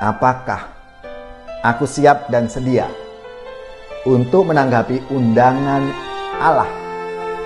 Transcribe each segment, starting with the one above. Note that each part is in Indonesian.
Apakah aku siap dan sedia untuk menanggapi undangan Allah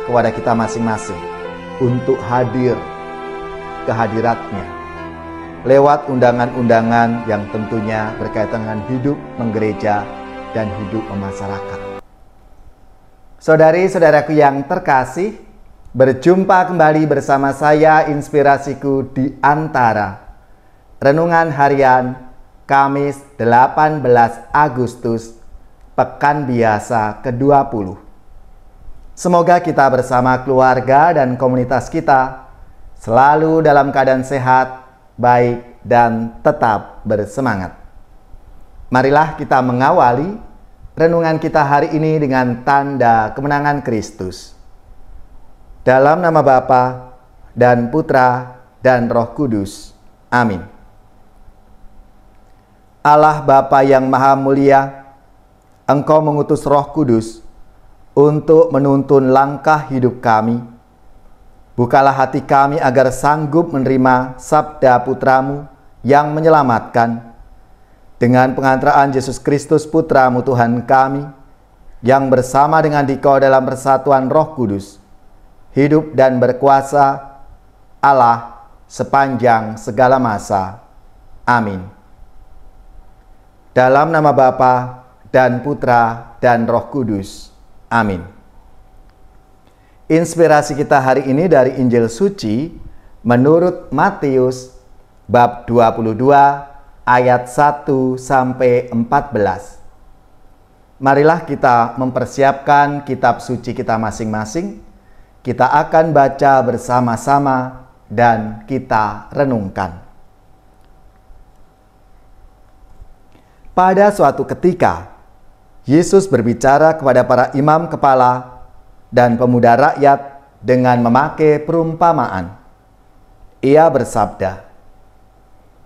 kepada kita masing-masing untuk hadir ke hadirat-Nya lewat undangan-undangan yang tentunya berkaitan dengan hidup menggereja dan hidup memasyarakat. Saudari-saudaraku yang terkasih, berjumpa kembali bersama saya Inspirasiku di Antara Renungan Harian Kamis 18 Agustus, Pekan Biasa ke-20. Semoga kita bersama keluarga dan komunitas kita selalu dalam keadaan sehat, baik, dan tetap bersemangat. Marilah kita mengawali renungan kita hari ini dengan tanda kemenangan Kristus. Dalam nama Bapa dan Putra dan Roh Kudus. Amin. Allah Bapa yang Maha Mulia, Engkau mengutus Roh Kudus untuk menuntun langkah hidup kami. Bukalah hati kami agar sanggup menerima sabda Putramu yang menyelamatkan. Dengan pengantaraan Yesus Kristus Putramu Tuhan kami, yang bersama dengan Dikau dalam persatuan Roh Kudus, hidup dan berkuasa Allah sepanjang segala masa. Amin. Dalam nama Bapa dan Putra dan Roh Kudus. Amin. Inspirasi kita hari ini dari Injil Suci menurut Matius bab 22 ayat 1 sampai 14. Marilah kita mempersiapkan kitab suci kita masing-masing. Kita akan baca bersama-sama dan kita renungkan. Pada suatu ketika, Yesus berbicara kepada para imam kepala dan pemuda rakyat dengan memakai perumpamaan. Ia bersabda,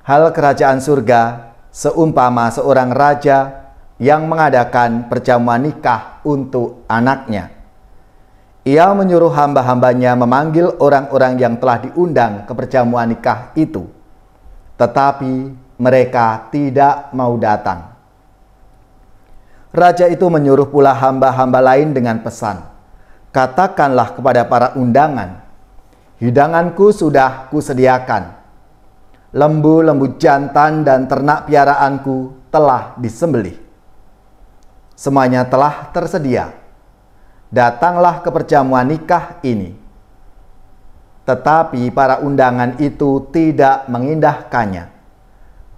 "Hal kerajaan surga seumpama seorang raja yang mengadakan perjamuan nikah untuk anaknya. Ia menyuruh hamba-hambanya memanggil orang-orang yang telah diundang ke perjamuan nikah itu, tetapi mereka tidak mau datang. Raja itu menyuruh pula hamba-hamba lain dengan pesan, 'Katakanlah kepada para undangan, hidanganku sudah kusediakan. Lembu-lembu jantan dan ternak piaraanku telah disembelih. Semuanya telah tersedia. Datanglah ke perjamuan nikah ini.' Tetapi para undangan itu tidak mengindahkannya.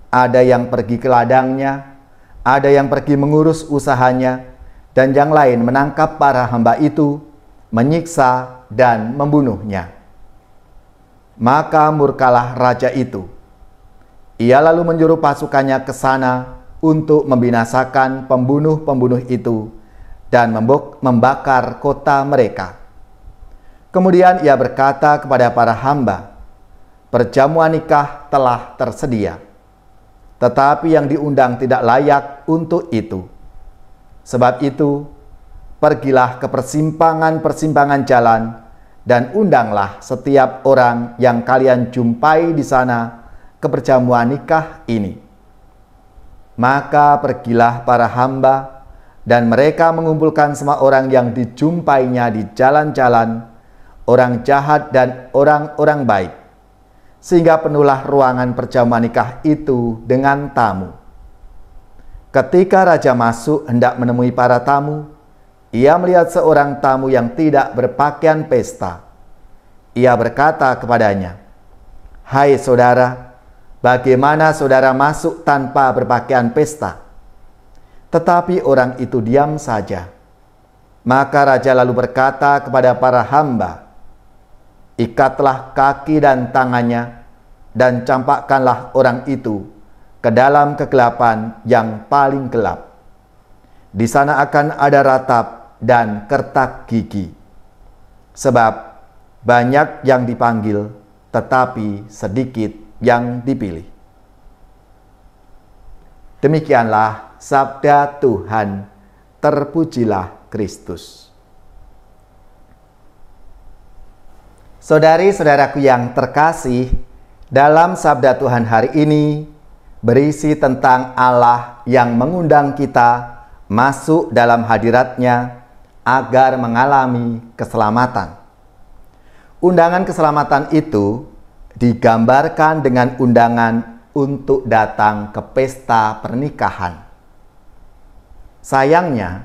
Ada yang pergi ke ladangnya, ada yang pergi mengurus usahanya, dan yang lain menangkap para hamba itu, menyiksa dan membunuhnya. Maka murkalah raja itu. Ia lalu menyuruh pasukannya ke sana untuk membinasakan pembunuh-pembunuh itu dan membakar kota mereka. Kemudian ia berkata kepada para hamba, 'Perjamuan nikah telah tersedia, tetapi yang diundang tidak layak untuk itu. Sebab itu, pergilah ke persimpangan-persimpangan jalan dan undanglah setiap orang yang kalian jumpai di sana ke perjamuan nikah ini.' Maka pergilah para hamba, dan mereka mengumpulkan semua orang yang dijumpainya di jalan-jalan, orang jahat dan orang-orang baik, sehingga penuhlah ruangan perjamuan nikah itu dengan tamu. Ketika raja masuk hendak menemui para tamu, ia melihat seorang tamu yang tidak berpakaian pesta. Ia berkata kepadanya, 'Hai saudara, bagaimana saudara masuk tanpa berpakaian pesta?' Tetapi orang itu diam saja. Maka raja lalu berkata kepada para hamba, 'Ikatlah kaki dan tangannya, dan campakkanlah orang itu ke dalam kegelapan yang paling gelap. Di sana akan ada ratap dan kertak gigi. Sebab banyak yang dipanggil, tetapi sedikit yang dipilih.'" Demikianlah sabda Tuhan. Terpujilah Kristus. Saudari-saudaraku yang terkasih, dalam sabda Tuhan hari ini, berisi tentang Allah yang mengundang kita masuk dalam hadirat-Nya agar mengalami keselamatan. Undangan keselamatan itu digambarkan dengan undangan untuk datang ke pesta pernikahan. Sayangnya,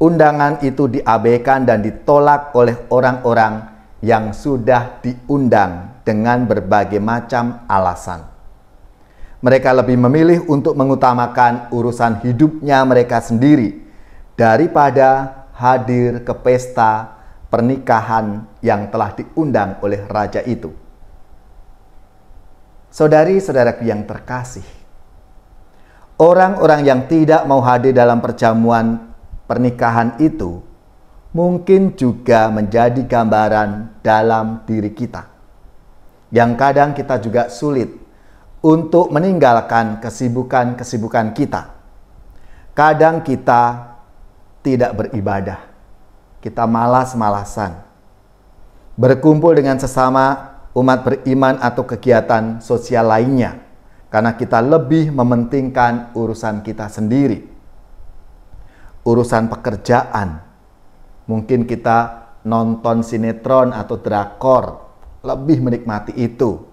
undangan itu diabaikan dan ditolak oleh orang-orang yang sudah diundang dengan berbagai macam alasan. Mereka lebih memilih untuk mengutamakan urusan hidupnya mereka sendiri daripada hadir ke pesta pernikahan yang telah diundang oleh raja itu. Saudari-saudaraku yang terkasih, orang-orang yang tidak mau hadir dalam perjamuan pernikahan itu mungkin juga menjadi gambaran dalam diri kita, yang kadang kita juga sulit untuk meninggalkan kesibukan-kesibukan kita. Kadang kita tidak beribadah, kita malas-malasan, berkumpul dengan sesama umat beriman atau kegiatan sosial lainnya, karena kita lebih mementingkan urusan kita sendiri. Urusan pekerjaan, mungkin kita nonton sinetron atau drakor, lebih menikmati itu.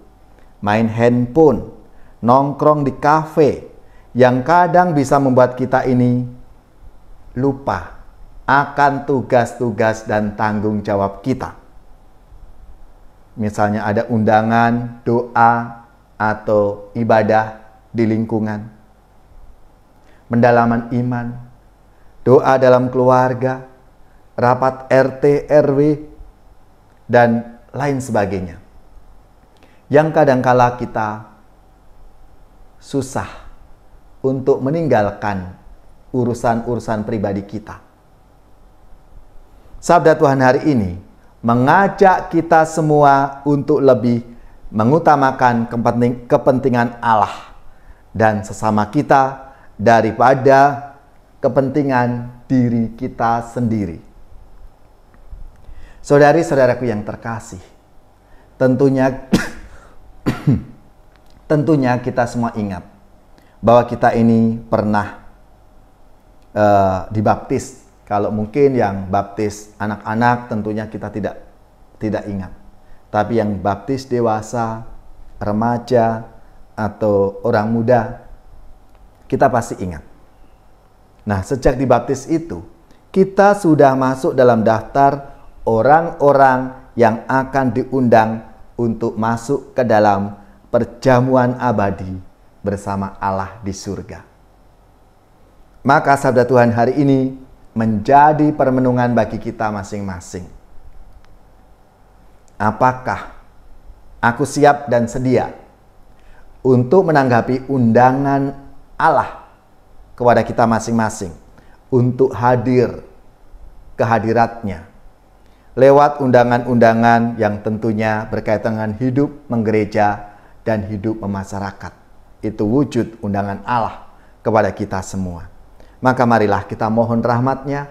Main handphone, nongkrong di kafe, yang kadang bisa membuat kita ini lupa akan tugas-tugas dan tanggung jawab kita. Misalnya ada undangan, doa, atau ibadah di lingkungan, pendalaman iman, doa dalam keluarga, rapat RT, RW, dan lain sebagainya. Yang kadangkala kita susah untuk meninggalkan urusan-urusan pribadi kita. Sabda Tuhan hari ini mengajak kita semua untuk lebih mengutamakan kepentingan Allah dan sesama kita daripada kepentingan diri kita sendiri. Saudari-saudaraku yang terkasih, tentunya kita semua ingat bahwa kita ini pernah dibaptis. Kalau mungkin yang baptis anak-anak tentunya kita tidak ingat. Tapi yang baptis dewasa, remaja, atau orang muda, kita pasti ingat. Nah, sejak dibaptis itu, kita sudah masuk dalam daftar orang-orang yang akan diundang untuk masuk ke dalam perjamuan abadi bersama Allah di surga. Maka sabda Tuhan hari ini menjadi permenungan bagi kita masing-masing. Apakah aku siap dan sedia untuk menanggapi undangan Allah kepada kita masing-masing untuk hadir ke hadirat-Nya lewat undangan-undangan yang tentunya berkaitan dengan hidup menggereja dan hidup memasyarakat. Itu wujud undangan Allah kepada kita semua. Maka marilah kita mohon rahmat-Nya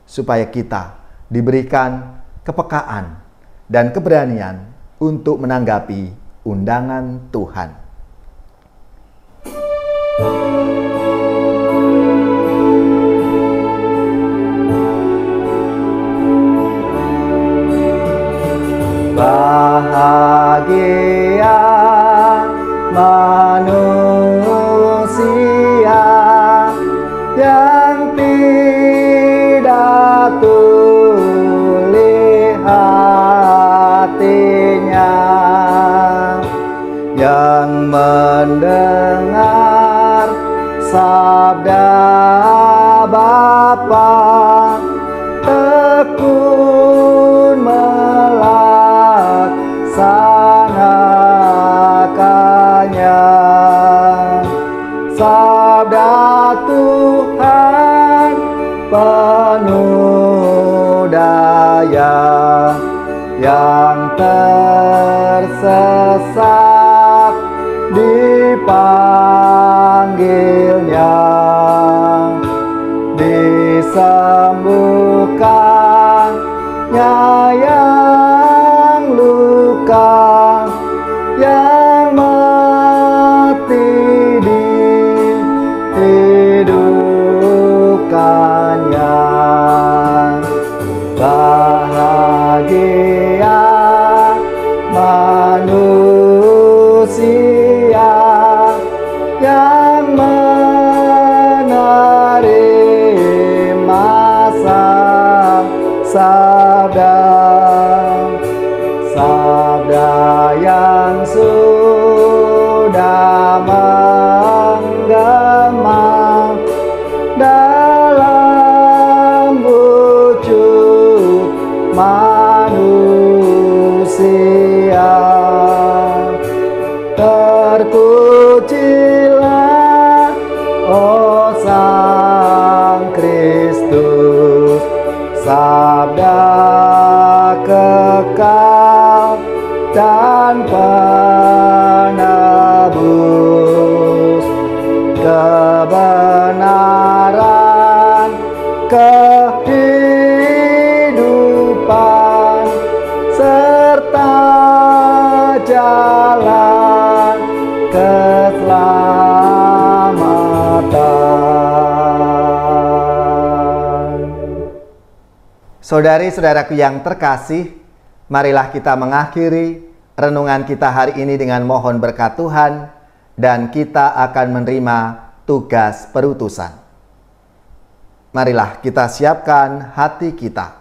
supaya kita diberikan kepekaan dan keberanian untuk menanggapi undangan Tuhan. Bahagia manusia yang tidak tuli hatinya, yang mendengar sabda Bapa, tekun melaksanakannya. Sabda Tuhan penuh daya, yang tersesat dipanggilnya, disembuhkannya yang luka, yang mati di Kristus, sabda kekal dan penebus, kebenaran, kehidupan, serta jalan keselamatan. Saudari-saudaraku yang terkasih, marilah kita mengakhiri renungan kita hari ini dengan mohon berkat Tuhan, dan kita akan menerima tugas perutusan. Marilah kita siapkan hati kita.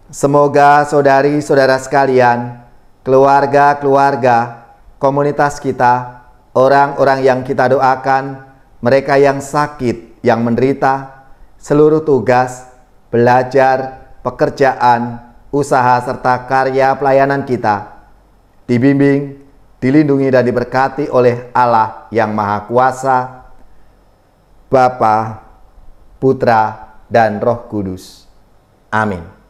Semoga saudari-saudara sekalian, keluarga-keluarga, komunitas kita, orang-orang yang kita doakan, mereka yang sakit, yang menderita, seluruh tugas, belajar, pekerjaan, usaha, serta karya pelayanan kita dibimbing, dilindungi, dan diberkati oleh Allah yang Maha Kuasa, Bapa, Putra, dan Roh Kudus. Amin.